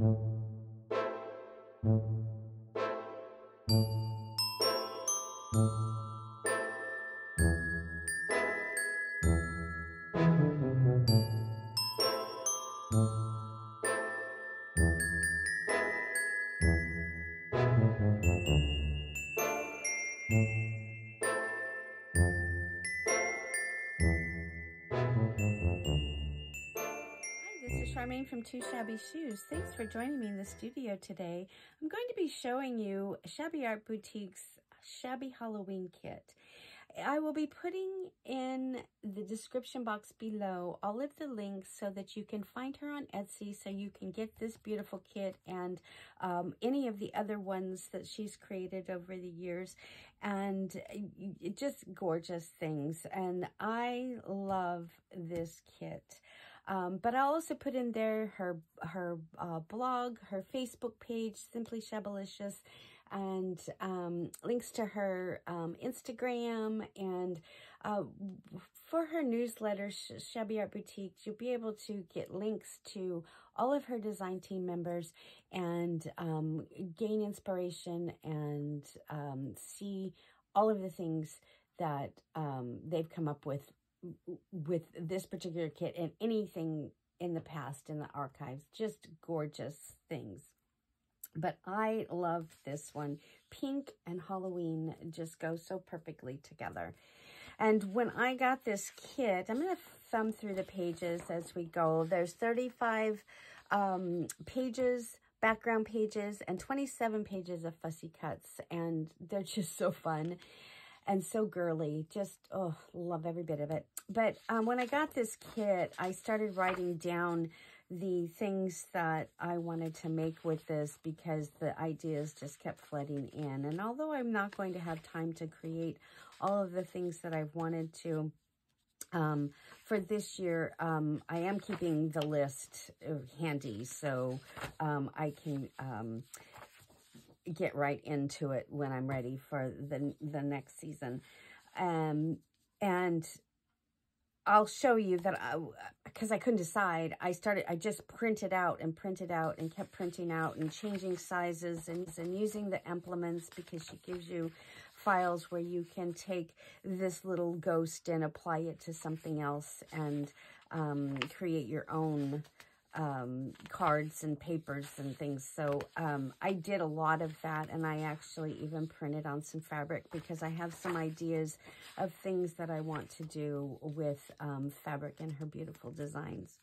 This is Charmaine from Two Shabby Shoes. Thanks for joining me in the studio today. I'm going to be showing you Shabby Art Boutique's Shabby Halloween kit. I will be putting in the description box below all of the links so that you can find her on Etsy, so you can get this beautiful kit and any of the other ones that she's created over the years, and just gorgeous things. And I love this kit. But I'll also put in there her blog, her Facebook page, Simply Shabalicious, and links to her Instagram, and for her newsletter, Shabby Art Boutique, you'll be able to get links to all of her design team members and gain inspiration and see all of the things that they've come up with this particular kit and anything in the past in the archives. Just gorgeous things. But I love this one. Pink and Halloween just go so perfectly together. And when I got this kit, I'm going to thumb through the pages as we go. There's 35 pages, background pages, and 27 pages of fussy cuts. And they're just so fun and so girly. Just, oh, love every bit of it. But when I got this kit, I started writing down the things that I wanted to make with this, because the ideas just kept flooding in. And although I'm not going to have time to create all of the things that I've wanted to for this year, I am keeping the list handy, so I can get right into it when I'm ready for the next season. And I'll show you that because I couldn't decide, I just printed out and kept printing out and changing sizes and using the implements, because she gives you files where you can take this little ghost and apply it to something else and create your own cards and papers and things. So I did a lot of that, and I actually even printed on some fabric, because I have some ideas of things that I want to do with fabric and her beautiful designs.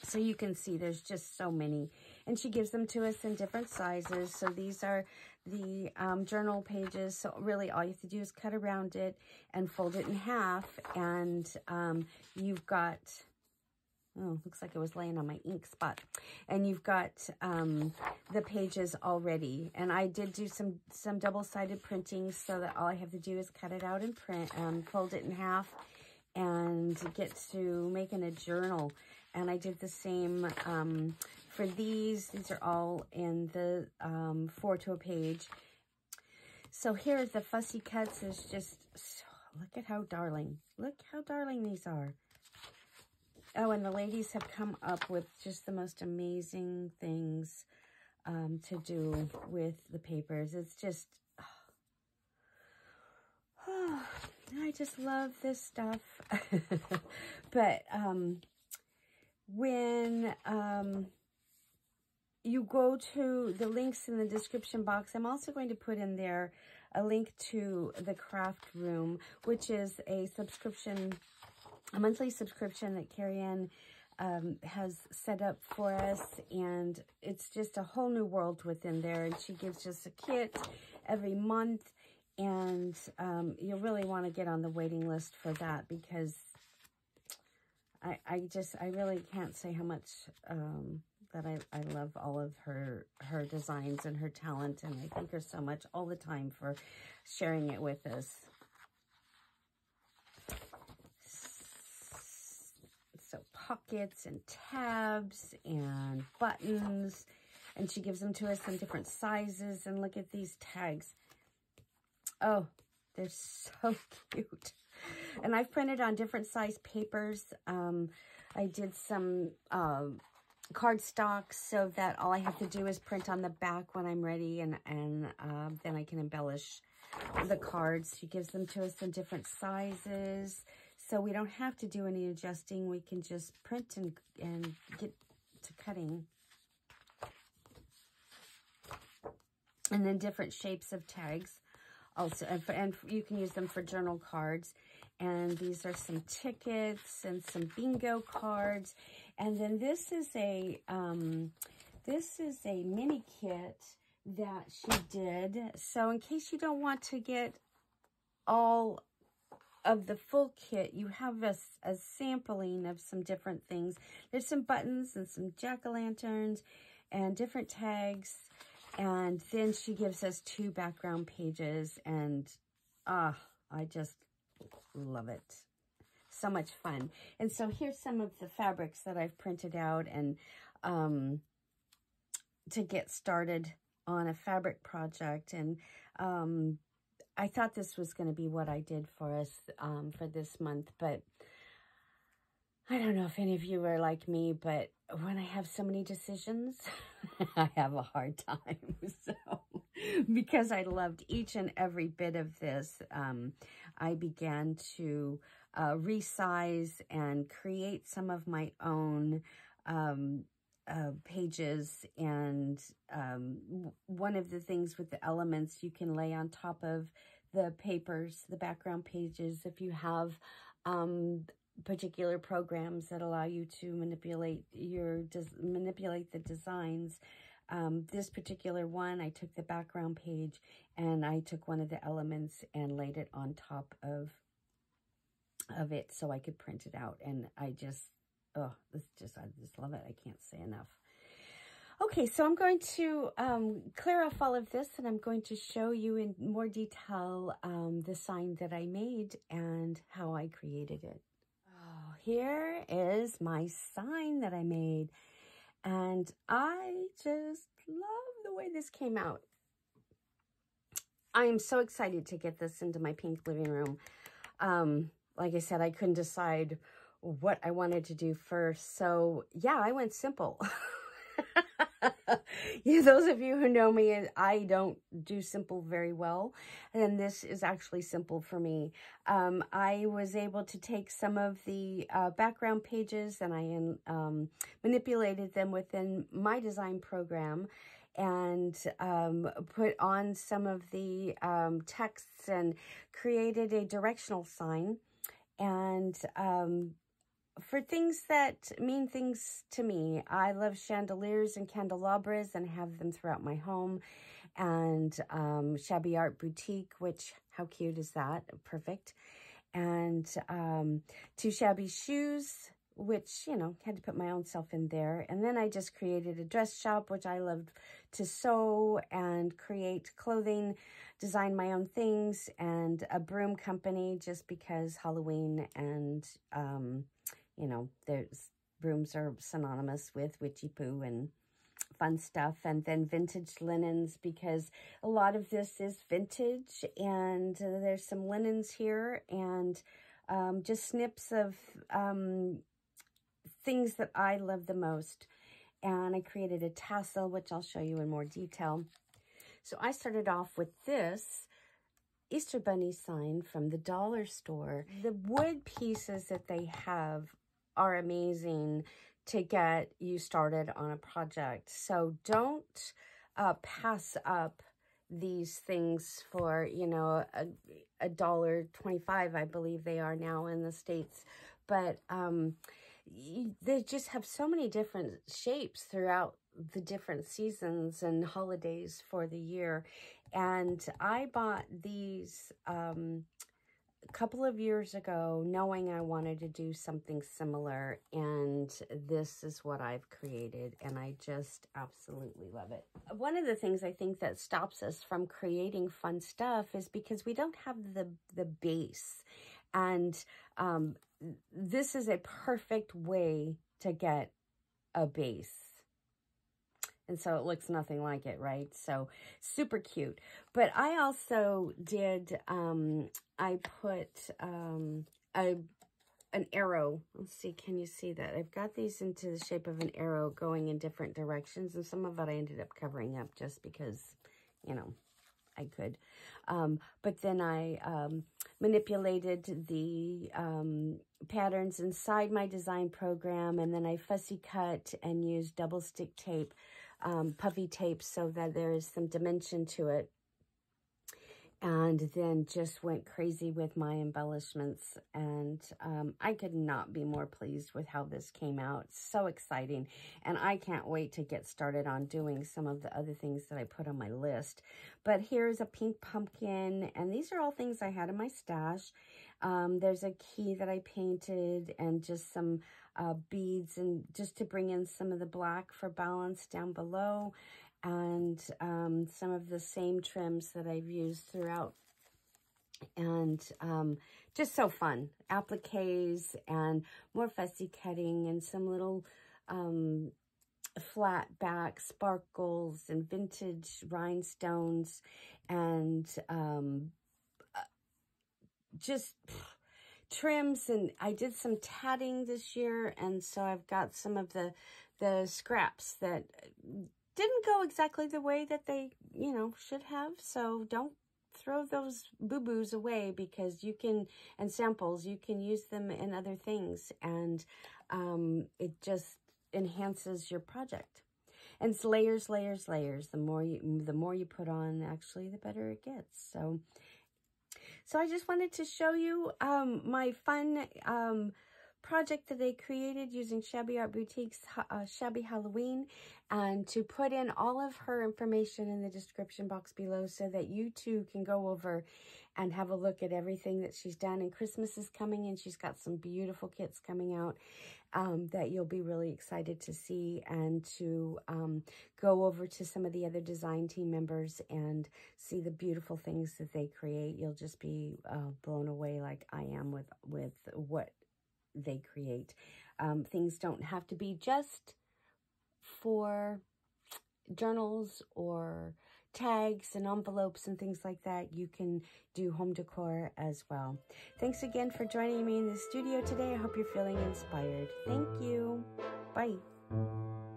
So you can see there's just so many, and she gives them to us in different sizes. So these are the journal pages. So really all you have to do is cut around it and fold it in half, and you've got, oh, looks like it was laying on my ink spot. And you've got the pages already. And I did do some double-sided printing, so that all I have to do is cut it out and print, fold it in half, and get to making a journal. And I did the same for these. These are all in the 4 to a page. So here, the fussy cuts is just, look at how darling. Look how darling these are. Oh, and the ladies have come up with just the most amazing things to do with the papers. It's just, oh, I just love this stuff. But when you go to the links in the description box, I'm also going to put in there a link to the craft room, which is a subscription, a monthly subscription that Carrie Ann has set up for us, and it's just a whole new world within there. And she gives us a kit every month, and you'll really want to get on the waiting list for that, because I really can't say how much that I love all of her designs and her talent, and I thank her so much all the time for sharing it with us. So pockets and tabs and buttons, and she gives them to us in different sizes. And look at these tags. Oh, they're so cute. And I've printed on different size papers. I did some cardstock so that all I have to do is print on the back when I'm ready, and then I can embellish the cards. She gives them to us in different sizes, so we don't have to do any adjusting. We can just print and get to cutting. And then different shapes of tags also, and you can use them for journal cards. And these are some tickets and some bingo cards. And then this is a mini kit that she did. So in case you don't want to get all of the full kit, you have a sampling of some different things. There's some buttons and some jack-o'-lanterns and different tags. And then she gives us 2 background pages, and I just love it. So much fun. And so here's some of the fabrics that I've printed out, and to get started on a fabric project. And I thought this was going to be what I did for us for this month, but I don't know if any of you are like me, but when I have so many decisions, I have a hard time. So, because I loved each and every bit of this, I began to resize and create some of my own pages. And one of the things with the elements, you can lay on top of the papers, the background pages, if you have particular programs that allow you to manipulate the designs. This particular one, I took the background page and I took one of the elements and laid it on top of it so I could print it out. And I just love it. I can't say enough. Okay, so I'm going to clear off all of this, and I'm going to show you in more detail the sign that I made and how I created it. Oh, here is my sign that I made, and I just love the way this came out. I am so excited to get this into my pink living room. Like I said, I couldn't decide what I wanted to do first, so yeah, I went simple. Yeah, those of you who know me, I don't do simple very well, and this is actually simple for me. I was able to take some of the background pages, and I manipulated them within my design program, and put on some of the texts and created a directional sign. And for things that mean things to me, I love chandeliers and candelabras and have them throughout my home. And Shabby Art Boutique, which, how cute is that? Perfect. And 2 shabby shoes, which, you know, had to put my own self in there. And then I just created a dress shop, which I loved to sew and create clothing, design my own things, and a broom company, just because Halloween and you know, brooms are synonymous with witchy poo and fun stuff. And then vintage linens, because a lot of this is vintage, and there's some linens here, and just snips of things that I love the most. And I created a tassel, which I'll show you in more detail. So I started off with this Easter Bunny sign from the dollar store. The wood pieces that they have are amazing to get you started on a project. So don't pass up these things for, you know, $1.25, I believe they are now in the States. But they just have so many different shapes throughout the different seasons and holidays for the year. And I bought these a couple of years ago, knowing I wanted to do something similar, and this is what I've created, and I just absolutely love it. One of the things I think that stops us from creating fun stuff is because we don't have the base, and this is a perfect way to get a base. And so it looks nothing like it, right? So super cute. But I also did, I put a an arrow. Let's see, can you see that? I've got these into the shape of an arrow going in different directions, and some of it I ended up covering up just because, you know, I could. But then I manipulated the patterns inside my design program, and then I fussy cut and used double stick tape, puffy tape, so that there is some dimension to it. And then just went crazy with my embellishments, and I could not be more pleased with how this came out. So exciting, and I can't wait to get started on doing some of the other things that I put on my list. But here's a pink pumpkin, and these are all things I had in my stash. There's a key that I painted, and just some beads, and just to bring in some of the black for balance down below. And some of the same trims that I've used throughout. And just so fun. Appliques and more fussy cutting and some little flat back sparkles and vintage rhinestones and just trims. And I did some tatting this year, and so I've got some of the scraps that didn't go exactly the way that they, you know, should have. So don't throw those boo-boos away, because you can, and samples, you can use them in other things, and it just enhances your project. And it's layers, layers, layers. The more you put on, actually, the better it gets. So I just wanted to show you my fun project that I created using Shabby Art Boutique's Shabby Halloween, and to put in all of her information in the description box below, so that you too can go over and have a look at everything that she's done. And Christmas is coming, and she's got some beautiful kits coming out that you'll be really excited to see, and to go over to some of the other design team members and see the beautiful things that they create. You'll just be blown away like I am with what they create. Things don't have to be just for journals or tags and envelopes and things like that. You can do home decor as well. Thanks again for joining me in the studio today. I hope you're feeling inspired. Thank you. Bye.